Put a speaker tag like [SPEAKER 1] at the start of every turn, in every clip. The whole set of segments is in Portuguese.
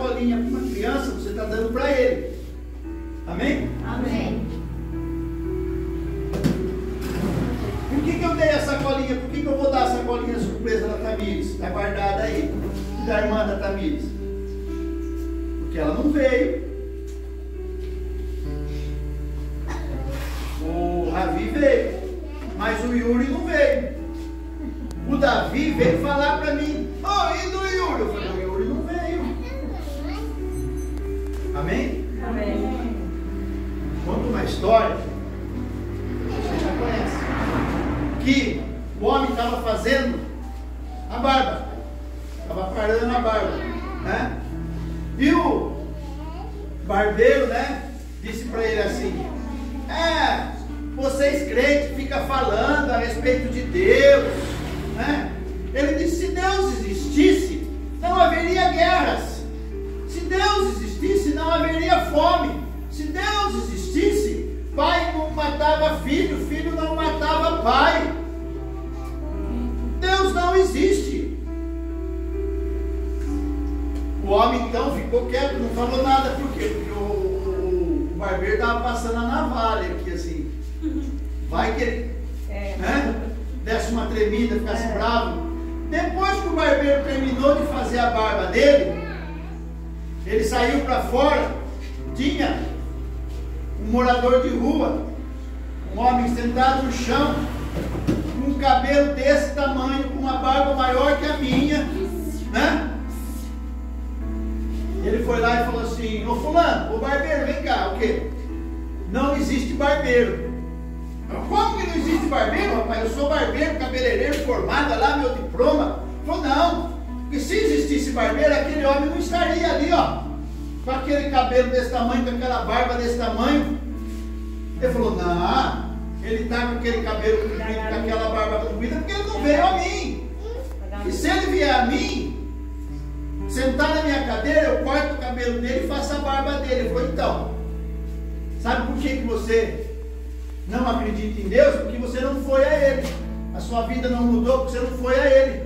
[SPEAKER 1] sacolinha para uma criança, você está dando para ele. Amém?
[SPEAKER 2] Amém.
[SPEAKER 1] Por que eu dei a sacolinha? Por que eu vou dar a sacolinha surpresa da Tamires? Está guardada aí. E da irmã da Tamires? Porque ela não veio. O Ravi veio, mas o Yuri não veio. O Davi veio falar para mim: oh, e do Yuri? Eu falei: o Yuri não veio. Amém?
[SPEAKER 2] Amém.
[SPEAKER 1] Conta uma história, você já conhece, que o homem estava fazendo a barba, estava parando a barba, né? E o barbeiro, né, disse para ele assim: vocês crentes ficam falando a respeito de Deus, né? Ele disse: se Deus existisse, não haveria guerras. Se Deus existisse, não haveria fome. Se Deus existisse, pai não matava filho, filho não matava pai. Deus não existe. O homem então ficou quieto, não falou nada. Por quê? Porque o barbeiro estava passando a navalha aqui assim. Vai que ele desse uma tremida, ficasse bravo. Depois que o barbeiro terminou de fazer a barba dele, ele saiu para fora. Tinha um morador de rua, um homem sentado no chão, com um cabelo desse tamanho, com uma barba maior que a minha, né? Ele foi lá e falou assim: ô fulano, ô barbeiro, vem cá. O quê? Não existe barbeiro. Como que não existe barbeiro, rapaz? Eu sou barbeiro, cabeleireiro, formado lá, meu diploma. Ele falou: não, porque se existisse barbeiro, aquele homem não estaria ali, ó, com aquele cabelo desse tamanho, com aquela barba desse tamanho. Ele falou: não, ele está com aquele cabelo comprido, com aquela barba comprida, porque ele não veio a mim. E se ele vier a mim, sentar na minha cadeira, eu corto o cabelo dele e faço a barba dele. Ele falou: então, sabe por que você não acredita em Deus? Porque você não foi a Ele. A sua vida não mudou porque você não foi a Ele.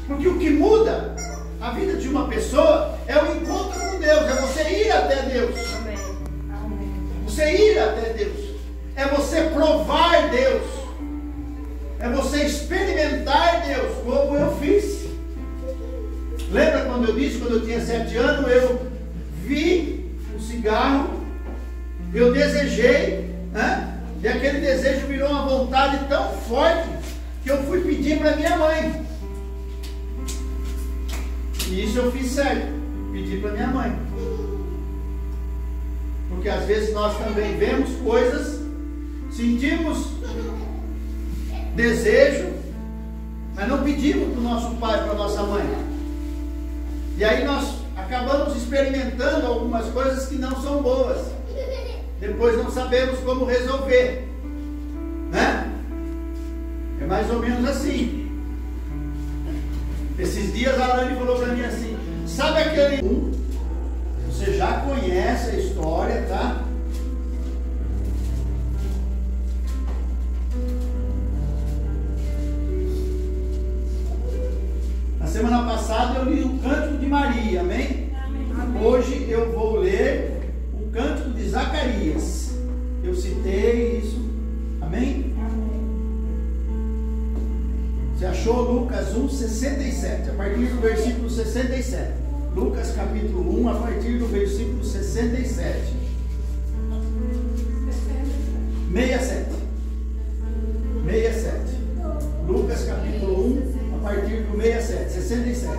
[SPEAKER 1] Porque o que muda a vida de uma pessoa é o encontro com Deus, é você ir até Deus.
[SPEAKER 2] Amém.
[SPEAKER 1] Você ir até Deus, é você provar Deus, é você experimentar Deus, como eu fiz. Lembra quando eu disse, quando eu tinha 7 anos, eu vi o cigarro, eu desejei, né? E aquele desejo virou uma vontade tão forte que eu fui pedir para minha mãe. E isso eu fiz certo, pedi para minha mãe. Porque às vezes nós também vemos coisas, sentimos desejo, mas não pedimos para o nosso pai, para a nossa mãe. E aí nós acabamos experimentando algumas coisas que não são boas. Depois não sabemos como resolver, né? É mais ou menos assim. Esses dias a Alane falou para mim assim: sabe aquele... Você já conhece a história, tá? Na semana passada eu li o Cântico de Maria, amém? Amém. Hoje eu vou ler o Cântico de Zacarias. Eu citei isso, amém? Você achou Lucas 1:67, a partir do versículo 67. Lucas capítulo 1, a partir do versículo 67. 67. Lucas capítulo 1, a partir do 67.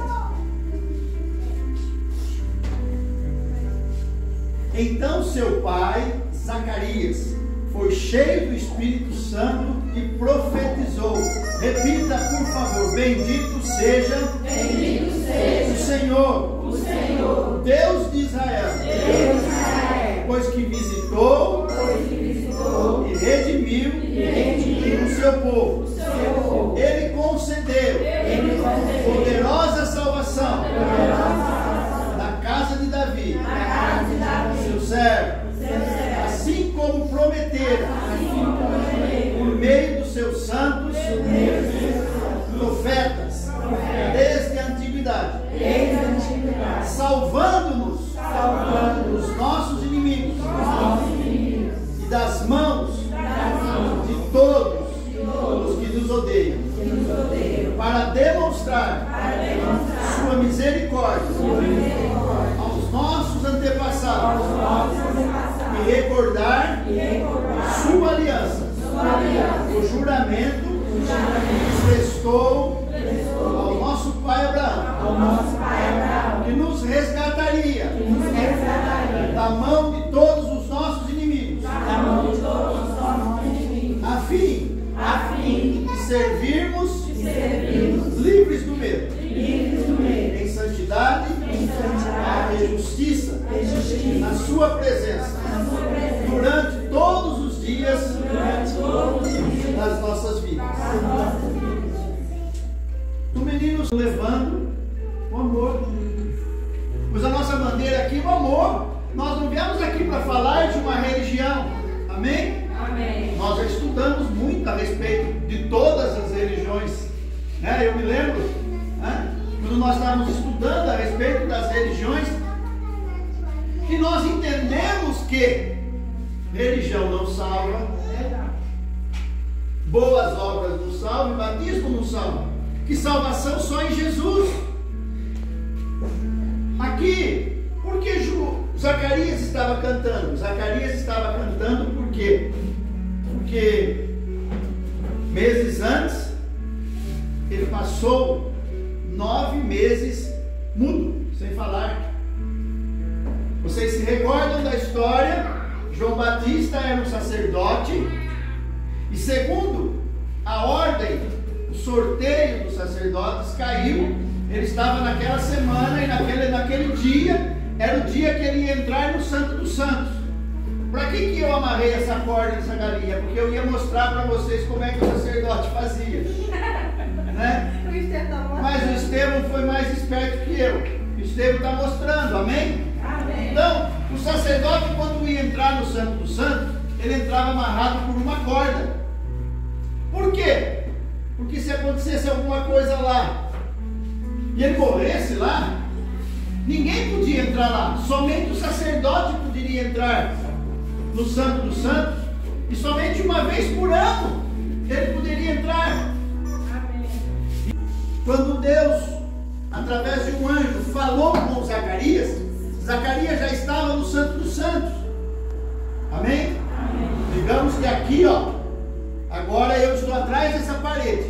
[SPEAKER 1] Então seu pai, Zacarias, foi cheio do Espírito Santo e profetizou. Repita, por favor: bendito seja o Senhor, Deus de Israel, pois que visitou e redimiu o seu povo. Ele concedeu poderosa salvação na casa de Davi, seu servo, assim como prometera por meio dos seus santos profetas desde a antiguidade, salvando salvando-nos dos nossos inimigos e das mãos de todos os que nos odeiam, para demonstrar sua misericórdia aos nossos antepassados e recordar sua aliança, o juramento que prestou ao nosso pai Abraão, que nos resgataria da mão de todos os nossos inimigos, a fim de servirmos livres do medo, em santidade e justiça, na sua presença, durante todos os dias das nossas vidas. O menino levando o amor. Pois a nossa bandeira aqui é o amor. Nós não viemos aqui para falar de uma religião. Amém?
[SPEAKER 2] Amém.
[SPEAKER 1] Nós já estudamos muito a respeito de todas as religiões. Né? Eu me lembro, né? Quando nós estávamos estudando a respeito das religiões, e nós entendemos que religião não salva, boas obras não salvam, batismo não salva, que salvação só em Jesus. Aqui, por que Zacarias estava cantando? Zacarias estava cantando por quê? Porque meses antes ele passou 9 meses mudo, sem falar. Vocês se recordam da história? João Batista era um sacerdote e, segundo a ordem, o sorteio dos sacerdotes caiu. Ele estava naquela semana e naquele dia era o dia que ele ia entrar no Santo dos Santos. Para que eu amarrei essa corda nessa galinha? Porque eu ia mostrar para vocês como é que o sacerdote fazia, né? Mas o Estevão foi mais esperto que eu. O Estevão está mostrando, amém?
[SPEAKER 2] Amém.
[SPEAKER 1] Então, o sacerdote, quando ia entrar no Santo dos Santos, ele entrava amarrado por uma corda. Por quê? Porque se acontecesse alguma coisa lá e ele morresse lá, ninguém podia entrar lá. Somente o sacerdote poderia entrar no Santo dos Santos, e somente uma vez por ano ele poderia entrar.
[SPEAKER 2] Amém.
[SPEAKER 1] Quando Deus, através de um anjo, falou com Zacarias, Zacarias já estava no Santo dos Santos. Amém?
[SPEAKER 2] Amém.
[SPEAKER 1] Digamos que aqui, ó, agora eu estou atrás dessa parede.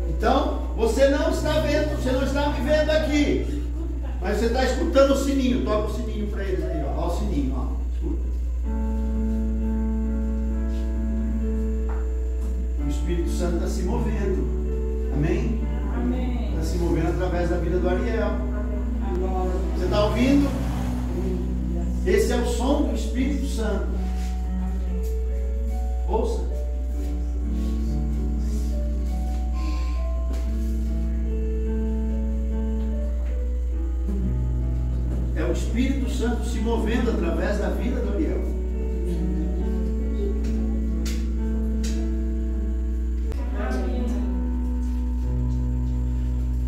[SPEAKER 1] Então, você não está vendo, você não está me vendo aqui, mas você está escutando o sininho. Toca o sininho para eles aí, ó. Ó o sininho, ó. Escuta. O Espírito Santo está se movendo. Amém?
[SPEAKER 2] Amém.
[SPEAKER 1] Está se movendo através da vida do Ariel. Você está ouvindo? Esse é o som do Espírito Santo. Ouça. É o Espírito Santo se movendo através da vida do Ariel.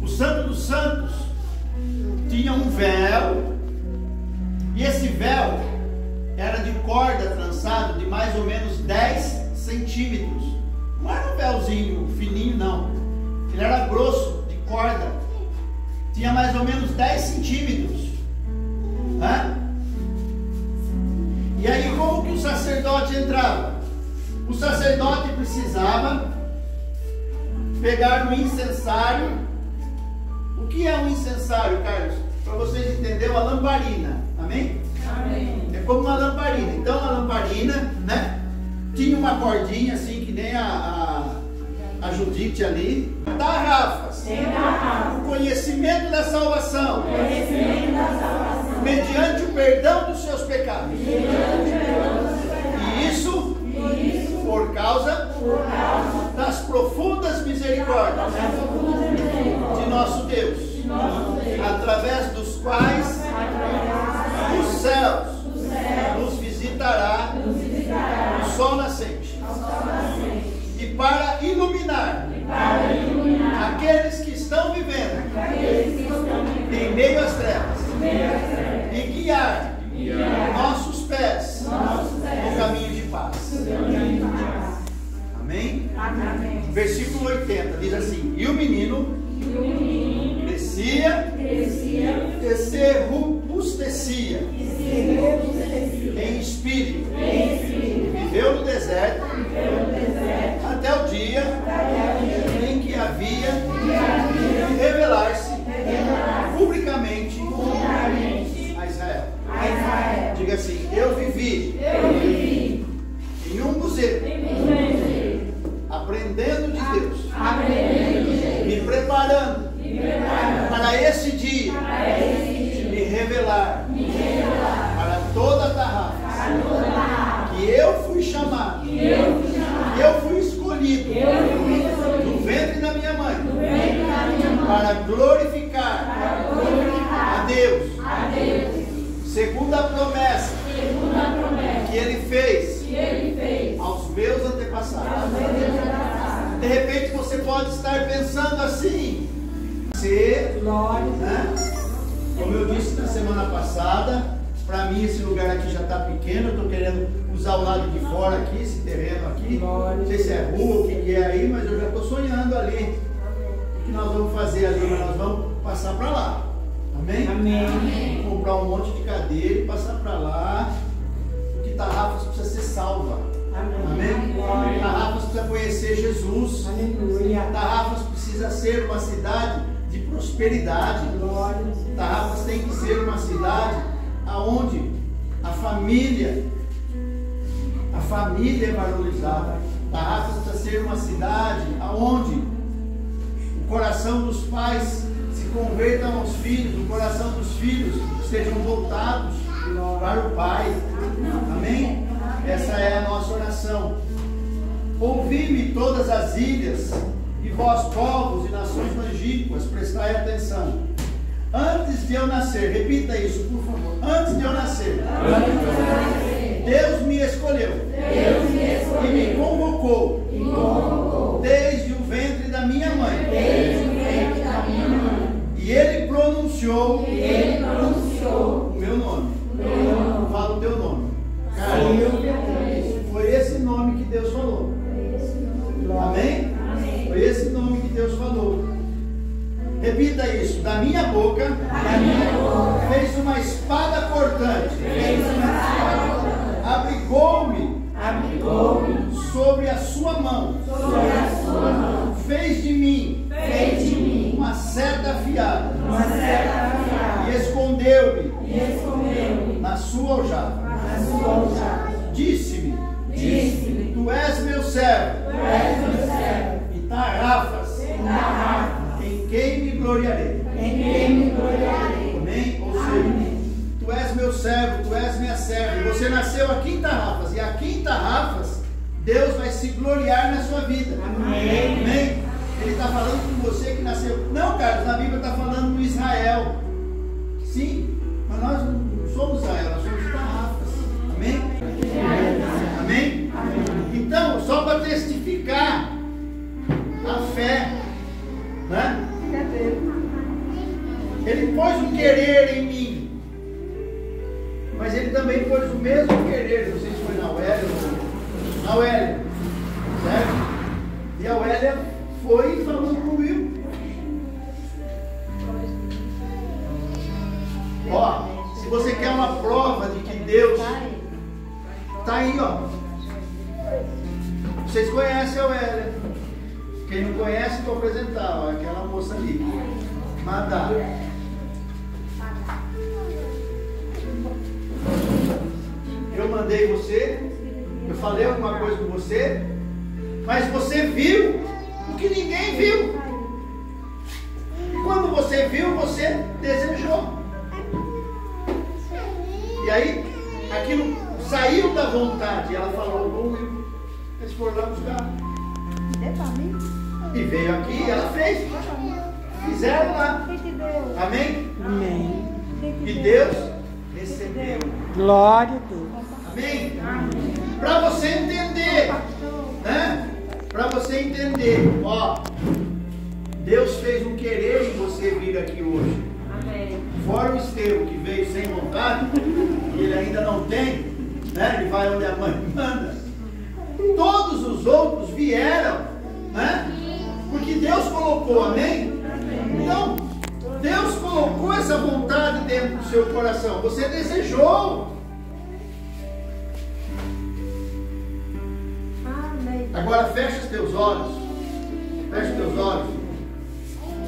[SPEAKER 1] O Santo dos Santos tinha um véu, e esse véu era de corda trançado de mais ou menos 10 centímetros. Não era um véuzinho fininho, não. Ele era grosso, de corda. Tinha mais ou menos 10 centímetros. E aí, como que o sacerdote entrava? O sacerdote precisava pegar no incensário. O que é um incensário, Carlos? Para vocês entenderem, a lamparina. Amém?
[SPEAKER 2] Amém.
[SPEAKER 1] É como uma lamparina. Então a lamparina, né, tinha uma cordinha assim, que nem a Judite ali. Tarrafas. O conhecimento da salvação. Mediante o perdão dos seus pecados. E isso por causa das profundas misericórdias de nosso Deus, através dos quais os céus nos visitará o sol nascente, e para iluminar aqueles que estão vivendo em meio às trevas, e guiar nossos pés no caminho de paz. Amém? Versículo 80 diz assim: e o menino crescia e se robustecia em espírito, viveu no deserto até o dia em que havia de revelar-se publicamente a Israel. Diga assim: eu vivi em um museu, aprendendo de Deus, me preparando para esse dia me revelar para toda a tarrafa que eu fui chamado, eu fui escolhido no ventre da minha mãe para glorificar a Deus, segundo a promessa que Ele fez aos meus antepassados. De repente você pode estar pensando assim: né? Como eu disse na semana passada, para mim esse lugar aqui já está pequeno, eu estou querendo usar o lado de fora aqui, esse terreno aqui, não sei se é rua, o que é aí, mas eu já estou sonhando ali, o que nós vamos fazer ali, mas nós vamos passar para lá, amém? Amém. Comprar um monte de cadeira e passar para lá, porque Tarrafas precisa ser salva, amém? Tarrafas precisa conhecer Jesus, Tarrafas precisa ser uma cidade de prosperidade, Tarrafas tem que ser uma cidade aonde a família é valorizada. Tarrafas precisa ser uma cidade aonde o coração dos pais se convertam aos filhos, o coração dos filhos sejam voltados para o Pai. Amém? Essa é a nossa oração. Ouvi-me todas as ilhas, e vós povos e nações longínquas, prestai atenção. Antes de eu nascer, repita isso por favor. Antes de eu nascer, Deus me escolheu e me convocou desde o ventre da minha mãe. E Ele pronunciou o meu nome. Fala o teu nome. Foi esse nome que Deus falou. Amém? Foi esse nome que Deus falou. Repita isso: da minha boca, fez uma espada cortante, abrigou-me sobre a sua mão, fez de mim uma seta afiada, e escondeu-me na sua aljava. Disse-me: tu és meu servo, e Tarrafas, em quem me gloriarei. Amém? Ou seja, tu és meu servo, tu és minha serva. Você nasceu aqui em Tarrafas, e aqui em Tarrafas Deus vai se gloriar na sua vida. Amém? Ele está falando com você que nasceu. Não, Carlos, na Bíblia está falando com Israel. Sim, mas nós não somos Israel, nós somos Tarrafas. Amém? Amém? Então, só para testificar a fé, né? Ele pôs um querer em mim, mas Ele também pôs o mesmo querer, não sei se foi na Oélia, certo? E a Oélia foi e falou para o Will: ó, se você quer uma prova de que Deus está aí, ó. Vocês conhecem a Oélia. Quem não conhece, vou apresentar, ó, aquela moça ali, Madá. Eu mandei você, eu falei alguma coisa com você, mas você viu o que ninguém viu. E quando você viu, você desejou. E aí, aquilo saiu da vontade. Ela falou com o Will. Eles foram lá buscar. E veio aqui e ela fez. Fizeram lá. Amém?
[SPEAKER 3] Amém.
[SPEAKER 1] E Deus recebeu.
[SPEAKER 3] Glória a Deus.
[SPEAKER 1] Amém? Para você entender, né? Para você entender, ó, Deus fez um querer em você vir aqui hoje.
[SPEAKER 2] Amém.
[SPEAKER 1] Fora o Estevão, que veio sem vontade, e ele ainda não tem, né? Ele vai onde a mãe manda. Todos os outros vieram, né? Porque Deus colocou, amém? Então, Deus colocou essa vontade dentro do seu coração. Você desejou. Agora fecha os teus olhos. Fecha os teus olhos.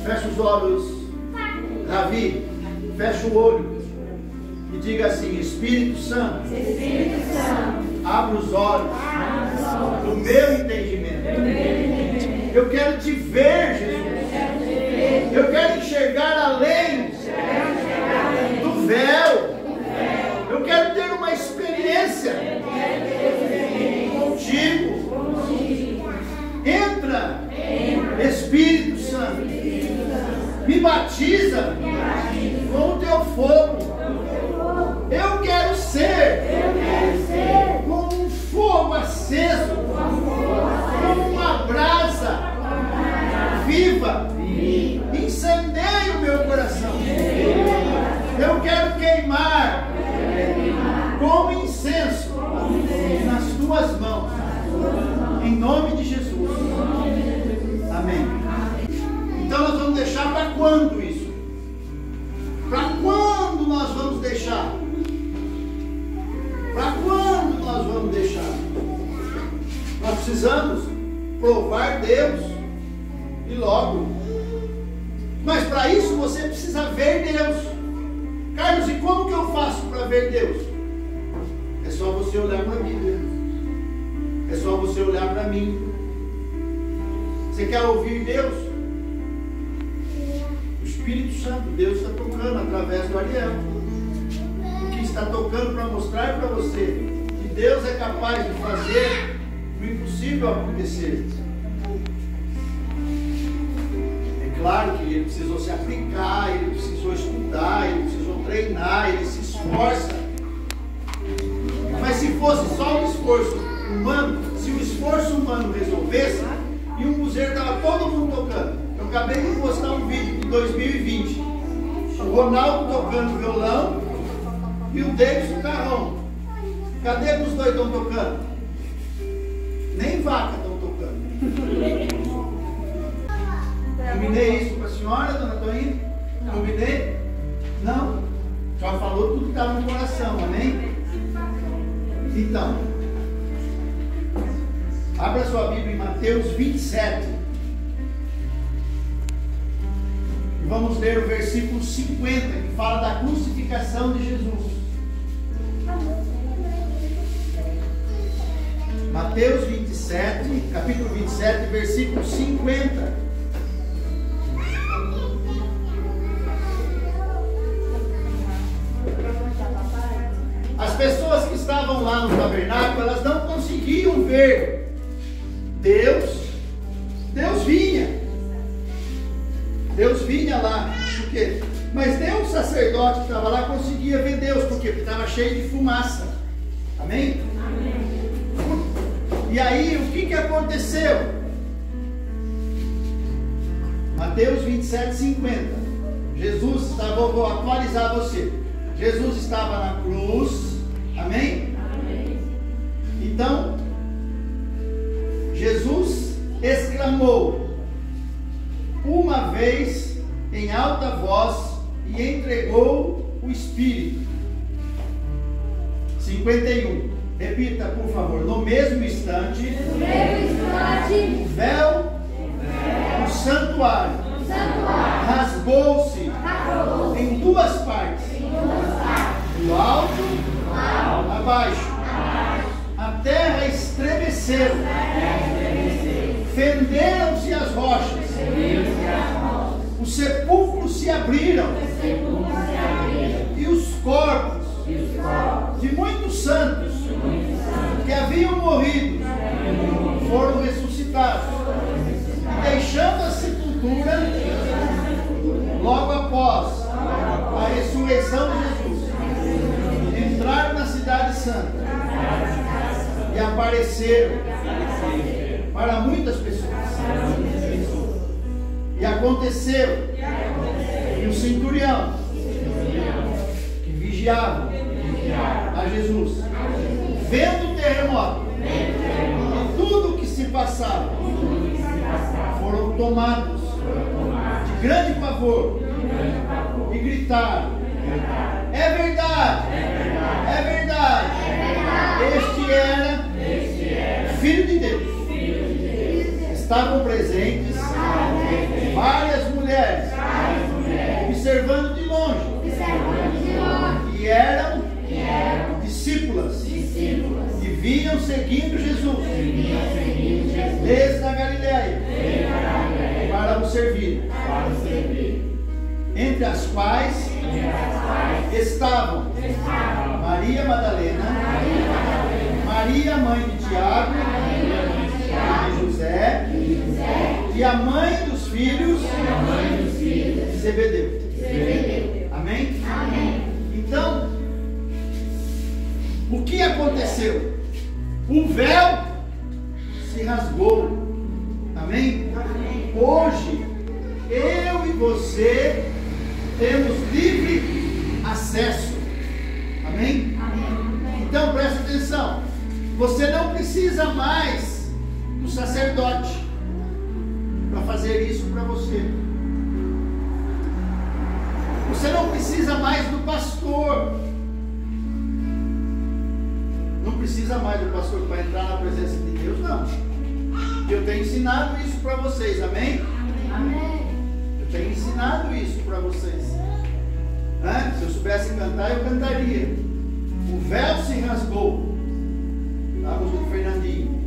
[SPEAKER 1] Fecha os olhos, Davi. Fecha o olho. E diga assim: Espírito Santo, abre os olhos do meu entendimento. Eu quero te ver, Jesus. Eu quero enxergar além do véu. Eu quero ter uma experiência contigo. Entra, Espírito Santo. Me batiza com o teu fogo. Eu quero ser como um fogo aceso, como uma brasa viva. Incendeie o meu coração. Eu quero queimar como incenso nas tuas mãos. Em nome de Jesus. Amém. Então nós vamos deixar para quando isso? Para quando nós vamos deixar? Para quando nós vamos deixar? Nós precisamos provar Deus. E logo. Mas para isso você precisa ver Deus. Carlos, e como que eu faço para ver Deus? É só você olhar para a Bíblia. É só você olhar para mim. Você quer ouvir Deus? O Espírito Santo, Deus está tocando através do Ariel. O que está tocando para mostrar para você que Deus é capaz de fazer o impossível acontecer. É claro que ele precisou se aplicar, ele precisou estudar, ele precisou treinar, ele se esforça. Mas se fosse só um esforço humano, se o esforço humano resolvesse, e um buzeiro estava todo mundo tocando. Eu acabei de postar um vídeo de 2020. O Ronaldo tocando violão e o Davidson carrão. Cadê que os dois estão tocando? Nem vaca estão tocando. Combinei isso para a senhora, dona Toinha? Combinei? Não? Já falou tudo que estava no coração, amém? Então, abra sua Bíblia em Mateus 27. E vamos ler o versículo 50, que fala da crucificação de Jesus. Mateus 27, capítulo 27, versículo 50. As pessoas que estavam lá no tabernáculo, elas não conseguiam ver Deus. Deus vinha lá. Por quê? Mas nem o sacerdote que estava lá conseguia ver Deus. Por quê? Porque estava cheio de fumaça. Amém? Amém. E aí, o que aconteceu? Mateus 27, 50. Jesus estava, vou atualizar você. Jesus estava na cruz. Amém? Amém. Então, Jesus exclamou uma vez em alta voz e entregou o Espírito. 51. Repita, por favor. No mesmo instante, o véu do santuário rasgou-se em duas partes, do alto abaixo. A terra estremeceu, fenderam-se as rochas, os sepulcros se abriram, e os corpos de muitos santos que haviam morrido foram ressuscitados, deixando a sepultura logo após a ressurreição de Jesus. Entraram na cidade santa e apareceram para muitas pessoas. E aconteceu que o centurião vigiavam a Jesus. Vendo o terremoto e tudo o que se passava, foram tomados de grande pavor e gritaram: é verdade, é verdade, este era Filho de Deus. Estavam presentes várias mulheres, observando de longe, e eram discípulas, que vinham seguindo Jesus, desde a Galileia, para o servir, entre as quais estavam Maria Madalena, Maria mãe de Tiago e José, e a mãe dos filhos de Zebedeu. Amém? Então, o que aconteceu? O véu se rasgou. Amém? Hoje, eu e você temos livre acesso. Amém? Então presta atenção. Você não precisa mais do sacerdote para fazer isso para você. Você não precisa mais do pastor. Não precisa mais do pastor para entrar na presença de Deus, não. Eu tenho ensinado isso para vocês, amém? Eu tenho ensinado isso para vocês. Se eu soubesse cantar, eu cantaria. O véu se rasgou. A música do Fernandinho.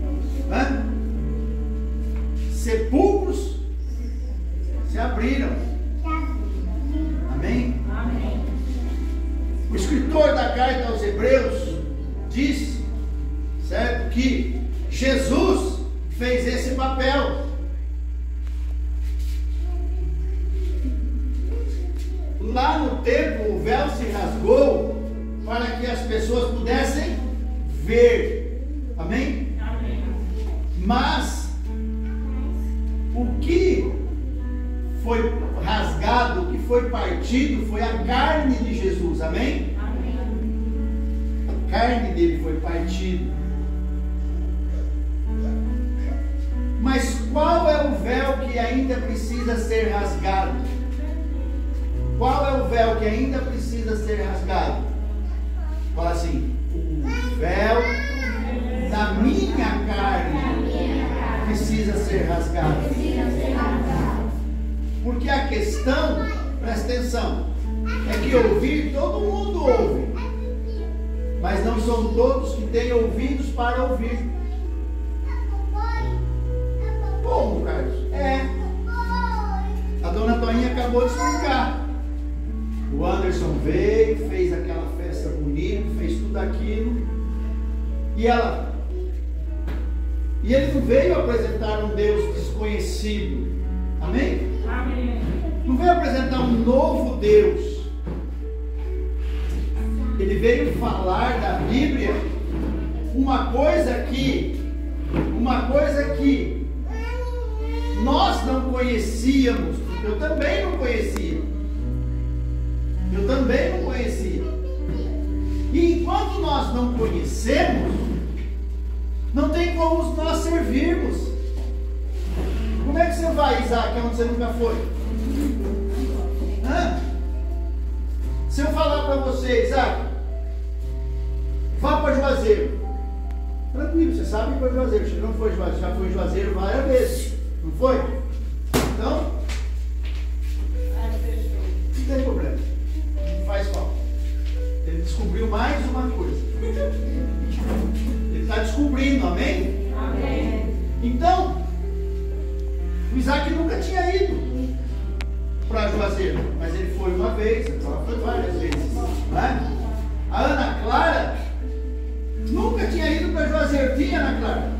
[SPEAKER 1] Sepulcros se abriram. Amém? O escritor da carta aos Hebreus diz, certo, que Jesus fez esse papel. Lá no templo o véu se rasgou para que as pessoas pudessem ver. Amém? Mas o que foi rasgado, o que foi partido, foi a carne de Jesus. Amém? A carne dele foi partida. Mas qual é o véu que ainda precisa ser rasgado? Qual é o véu que ainda precisa ser rasgado? Fala assim: o véu da minha carne precisa ser rasgado. Porque a questão, presta atenção, é que ouvir todo mundo ouve, mas não são todos que têm ouvidos para ouvir. Como, Carlos? A dona Toinha acabou de explicar. O Anderson veio, fez aquela festa bonita, fez tudo aquilo. E ele não veio apresentar um Deus desconhecido. Amém? Não veio apresentar um novo Deus. Ele veio falar da Bíblia uma coisa que nós não conhecíamos. Eu também não conhecia. E enquanto nós não conhecemos, não tem como nós servirmos. Como é que você vai, Isaac, onde você nunca foi? Se eu falar para você, Isaac, vá para Juazeiro. Tranquilo, você sabe que foi Juazeiro. Você não foi Juazeiro, já foi Juazeiro várias vezes. Não foi? Então, não tem problema. Não faz falta. Ele descobriu mais uma coisa. Ele está descobrindo, amém?
[SPEAKER 2] Amém.
[SPEAKER 1] Então, o Isaac nunca tinha ido para Juazeiro, mas ele foi uma vez, ela foi várias vezes. Né? A Ana Clara nunca tinha ido para Juazeiro, tinha, Ana Clara?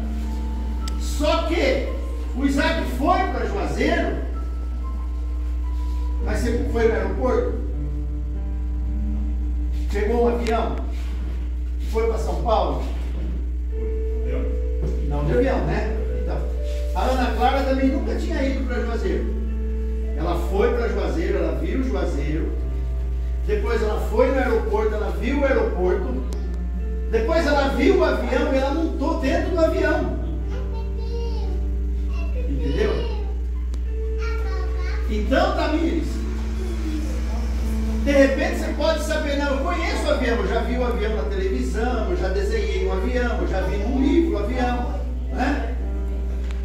[SPEAKER 1] Só que o Isaac foi para Juazeiro, mas você foi no aeroporto? Pegou um avião? Foi para São Paulo? Não de avião, né? Então, a Ana Clara também nunca tinha ido para Juazeiro. Ela foi para Juazeiro, ela viu Juazeiro, Depois ela foi no aeroporto, ela viu o aeroporto. Depois ela viu o avião e ela montou dentro do avião. Entendeu? Então, Tamires, de repente você pode saber, não, eu conheço o avião, eu já vi o avião na televisão, eu já desenhei um avião, eu já vi num livro o avião, né?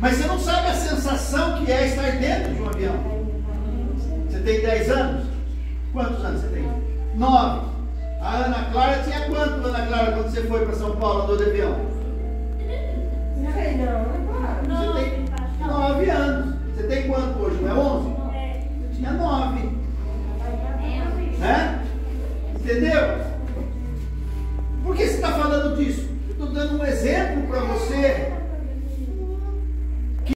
[SPEAKER 1] Mas você não sabe a sensação que é estar dentro de um avião. Você tem 10 anos? Quantos anos você tem? 9. A Ana Clara tinha quanto, Ana Clara, quando você foi para São Paulo, andou de avião?